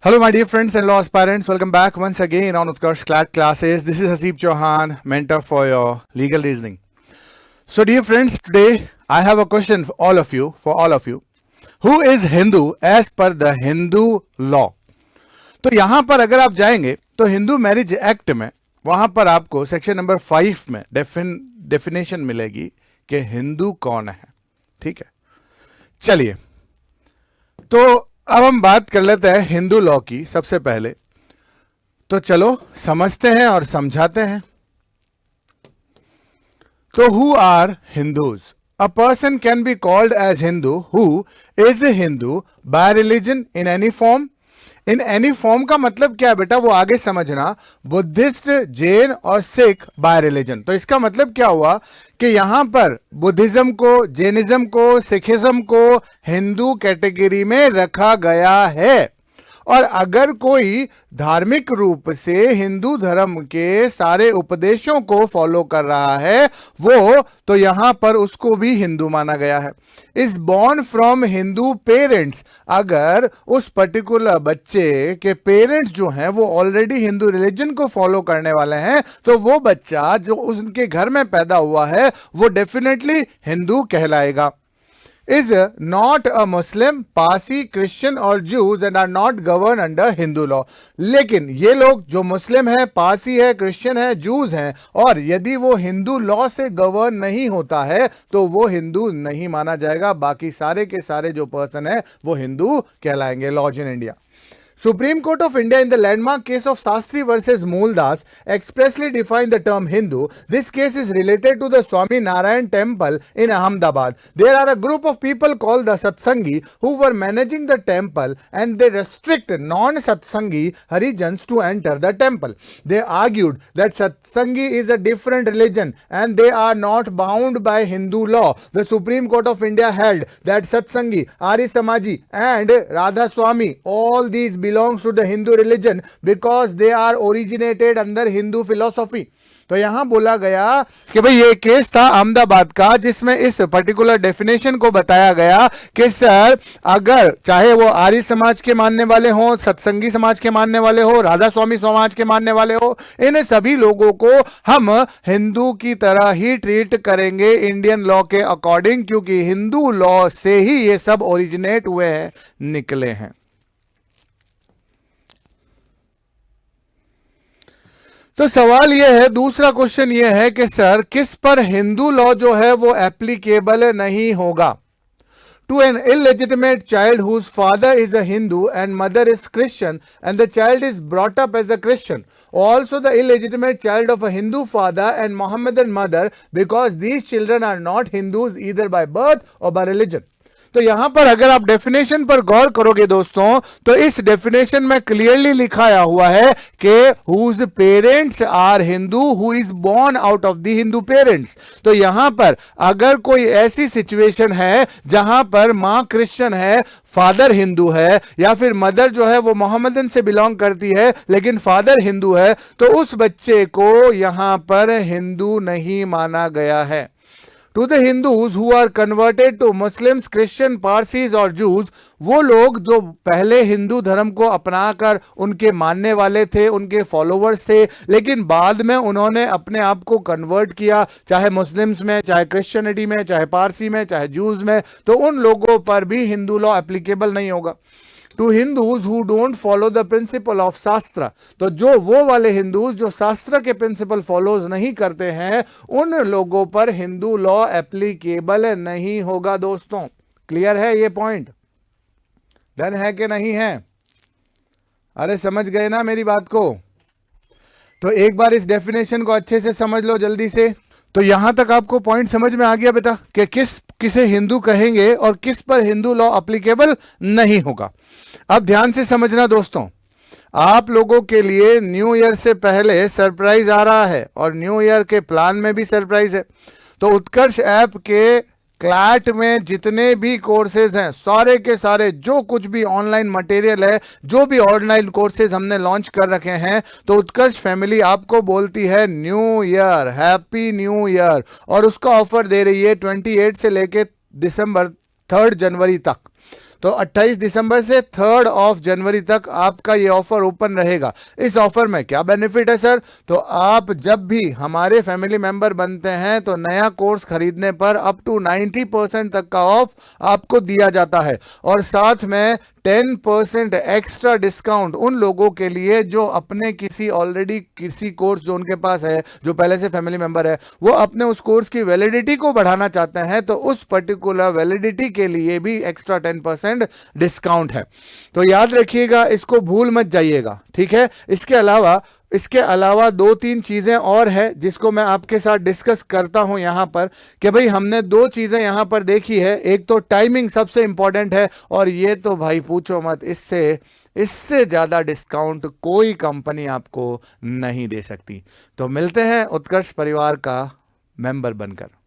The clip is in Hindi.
Hello, my dear friends and law aspirants. Welcome back once again on Utkarsh CLAT classes. This is Hasib Chauhan, mentor for your legal reasoning. So, dear friends, today I have a question for all of you. Who is Hindu as per the Hindu law? तो यहां पर अगर आप जाएंगे तो हिंदू मैरिज एक्ट में वहां पर आपको सेक्शन नंबर 5 में डेफिनेशन मिलेगी कि हिंदू कौन है. ठीक है, चलिए तो अब हम बात कर लेते हैं हिंदू लॉ की. सबसे पहले तो चलो समझते हैं और समझाते हैं. तो who are Hindus? A person can be called as Hindu who is a Hindu by religion in any form. In any form का मतलब क्या है बेटा, वो आगे समझना. बुद्धिस्ट, जैन और सिख बाय रिलीजन. तो इसका मतलब क्या हुआ कि यहां पर बुद्धिज्म को, जैनिज्म को, सिखिज्म को हिंदू कैटेगरी में रखा गया है. और अगर कोई धार्मिक रूप से हिंदू धर्म के सारे उपदेशों को फॉलो कर रहा है वो, तो यहां पर उसको भी हिंदू माना गया है. Is born from Hindu parents. अगर उस पर्टिकुलर बच्चे के पेरेंट्स जो हैं वो ऑलरेडी हिंदू रिलीजन को फॉलो करने वाले हैं, तो वो बच्चा जो उनके घर में पैदा हुआ है वो डेफिनेटली हिंदू कहलाएगा. is not a Muslim, Parsi, Christian और Jews and are not governed under Hindu law. लेकिन ये लोग जो मुस्लिम है, पारसी है, क्रिश्चियन है, जूज हैं, और यदि वो हिंदू लॉ से गवर्न नहीं होता है तो वो हिंदू नहीं माना जाएगा. बाकी सारे के सारे जो पर्सन है वो हिंदू कहलाएंगे. Laws in India. Supreme Court of India in the landmark case of Sastri versus Mooldas expressly defined the term Hindu. This case is related to the Swami Narayan temple in Ahmedabad. There are a group of people called the Satsangi who were managing the temple and they restrict non-Satsangi Harijans to enter the temple. They argued that Satsangi is a different religion and they are not bound by Hindu law. The Supreme Court of India held that Satsangi, Arya Samaji and Radha Swami, all these belongs to the Hindu religion because they are originated under Hindu philosophy. तो यहां बोला गया कि भाई ये केस था अहमदाबाद का जिसमें इस पर्टिकुलर डेफिनेशन को बताया गया कि सर अगर चाहे वो आर्य समाज के मानने वाले हो, सत्संगी समाज के मानने वाले हो, राधा स्वामी समाज के मानने वाले हो, इन सभी लोगों को हम हिंदू की तरह ही ट्रीट करेंगे इंडियन लॉ के अकॉर्डिंग, क्योंकि हिंदू लॉ से ही ये सब ओरिजिनेट हुए हैं, निकले हैं. तो सवाल यह है, दूसरा क्वेश्चन यह है कि सर किस पर हिंदू लॉ जो है वो एप्लीकेबल नहीं होगा. To an illegitimate child whose father is a Hindu and mother is Christian and the child is brought up as a Christian. Also the illegitimate child of a Hindu father and Mohammedan mother, because these children are not Hindus either by birth or by religion. तो यहां पर अगर आप डेफिनेशन पर गौर करोगे दोस्तों, तो इस डेफिनेशन में क्लियरली लिखाया हुआ है कि whose parents are Hindu who is born out of the Hindu parents. तो यहां पर अगर कोई ऐसी सिचुएशन है जहां पर मां क्रिश्चियन है, फादर हिंदू है, या फिर मदर जो है वो मोहम्मदन से बिलोंग करती है लेकिन फादर हिंदू है, तो उस बच्चे को यहां पर हिंदू नहीं माना गया है. To the Hindus who are converted to Muslims, Christian, Parsis और Jews, वो लोग जो पहले हिंदू धर्म को अपनाकर उनके मानने वाले थे, उनके फॉलोवर्स थे, लेकिन बाद में उन्होंने अपने आप को कन्वर्ट किया, चाहे मुस्लिम्स में, चाहे क्रिश्चियनिटी में, चाहे पारसी में, चाहे जूज में, तो उन लोगों पर भी हिंदू लॉ एप्लीकेबल नहीं होगा. To Hindus who don't follow the principle of shastra, तो जो वो वाले हिंदूज जो शास्त्र के प्रिंसिपल फॉलोज नहीं करते हैं, उन लोगों पर हिंदू लॉ एप्लीकेबल नहीं होगा. दोस्तों क्लियर है ये पॉइंट? डन है कि नहीं है? अरे समझ गए ना मेरी बात को? तो एक बार इस डेफिनेशन को अच्छे से समझ लो जल्दी से. तो यहां तक आपको पॉइंट समझ में आ गया बेटा कि किसे हिंदू कहेंगे और किस पर हिंदू लॉ एप्लीकेबल नहीं होगा. अब ध्यान से समझना दोस्तों, आप लोगों के लिए न्यू ईयर से पहले सरप्राइज आ रहा है और न्यू ईयर के प्लान में भी सरप्राइज है. तो उत्कर्ष ऐप के क्लैट में जितने भी कोर्सेज हैं, सारे के सारे जो कुछ भी ऑनलाइन मटेरियल है, जो भी ऑनलाइन कोर्सेज हमने लॉन्च कर रखे हैं, तो उत्कर्ष फैमिली आपको बोलती है new year, happy new year. और उसका ऑफर दे रही है 28 से लेके दिसंबर 3 जनवरी तक. तो 28 दिसंबर से 3 जनवरी तक आपका ये ऑफर ओपन रहेगा। इस ऑफर में क्या बेनिफिट है सर? तो आप जब भी हमारे फैमिली मेंबर बनते हैं तो नया कोर्स खरीदने पर अप टू 90% तक का ऑफ आपको दिया जाता है, और साथ में 10% एक्स्ट्रा डिस्काउंट उन लोगों के लिए जो अपने किसी कोर्स जो उनके पास है, जो पहले से फैमिली मेंबर है, वो अपने उस कोर्स की वैलिडिटी को बढ़ाना चाहते हैं, तो उस पर्टिकुलर वैलिडिटी के लिए भी एक्स्ट्रा 10% डिस्काउंट है। तो याद रखिएगा, इसको भूल मत जाइएगा, ठीक है। इसके अलावा 2-3 चीजें और है जिसको मैं आपके साथ डिस्कस करता हूं यहां पर, कि भाई हमने 2 चीजें यहां पर देखी है। एक तो टाइमिंग सबसे इंपॉर्टेंट है, और ये तो भाई पूछो मत, इससे ज्यादा डिस्काउंट कोई कंपनी आपको नहीं दे सकती। तो मिलते हैं उत्कर्ष परिवार का मेंबर बनकर।